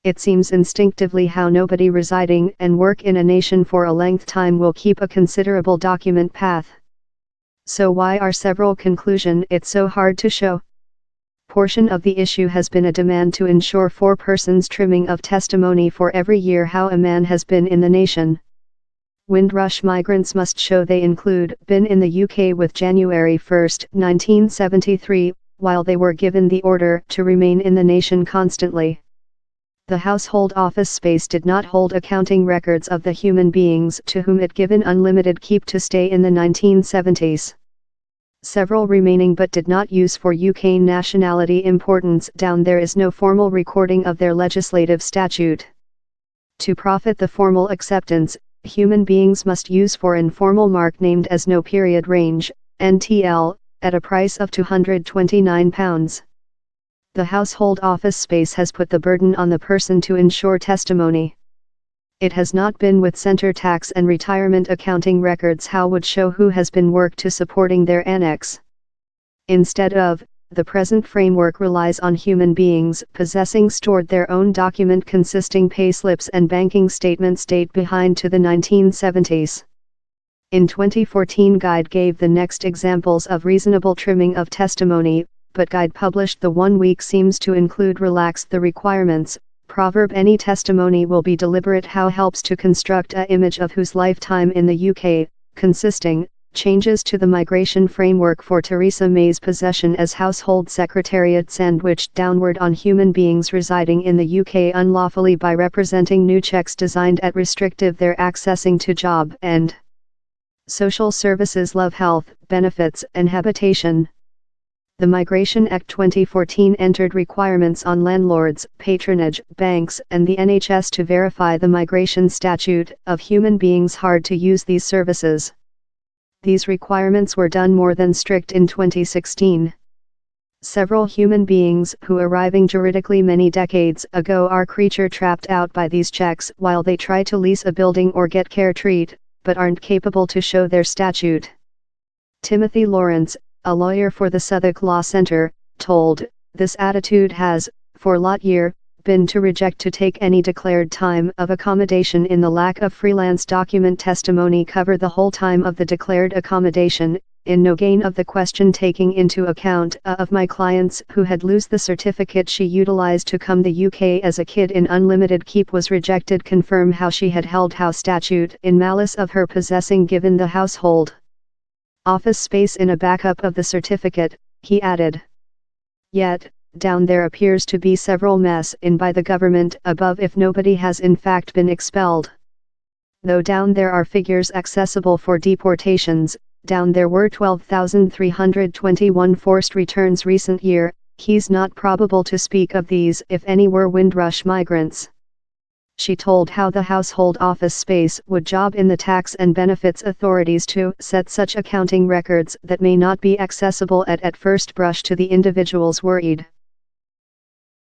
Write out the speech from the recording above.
It seems instinctively how nobody residing and work in a nation for a length time will keep a considerable document path. So why are several conclusion it's so hard to show? Portion of the issue has been a demand to ensure 4 persons trimming of testimony for every year how a man has been in the nation. Windrush migrants must show they include been in the UK with January 1, 1973, while they were given the order to remain in the nation constantly. The household office space did not hold accounting records of the human beings to whom it given unlimited keep to stay in the 1970s. Several remaining but did not use for UK nationality importance down there is no formal recording of their legislative statute. To profit the formal acceptance, human beings must use for informal mark named as no period range, NTL, at a price of £229. The household office space has put the burden on the person to ensure testimony. It has not been with centre tax and retirement accounting records how would show who has been worked to supporting their annex. Instead of, the present framework relies on human beings possessing stored their own document consisting payslips and banking statements date behind to the 1970s. In 2014 Guide gave the next examples of reasonable trimming of testimony, but Guide published the 1 week seems to include relaxed the requirements. Proverb any testimony will be deliberate how helps to construct a image of whose lifetime in the UK, consisting, changes to the migration framework for Theresa May's possession as household secretariat sandwiched downward on human beings residing in the UK unlawfully by representing new checks designed at restrictive their accessing to job and social services love health, benefits and habitation. The Migration Act 2014 entered requirements on landlords, patronage, banks and the NHS to verify the migration statute of human beings hard to use these services. These requirements were done more than strict in 2016. Several human beings who arriving juridically many decades ago are creature trapped out by these checks while they try to lease a building or get care treat, but aren't capable to show their statute. Timothy Lawrence, a lawyer for the Southwark Law Centre, told, this attitude has, for lot year, been to reject to take any declared time of accommodation in the lack of freelance document testimony cover the whole time of the declared accommodation, in no gain of the question taking into account of my clients who had lose the certificate she utilized to come the UK as a kid in unlimited keep was rejected confirm how she had held house statute in malice of her possessing given the household office space in a backup of the certificate, he added. Yet, down there appears to be several mess in by the government above if nobody has in fact been expelled. Though down there are figures accessible for deportations, down there were 12,321 forced returns recent year, he's not probable to speak of these if any were Windrush migrants. She told how the household office space would job in the tax and benefits authorities to set such accounting records that may not be accessible at first brush to the individuals worried.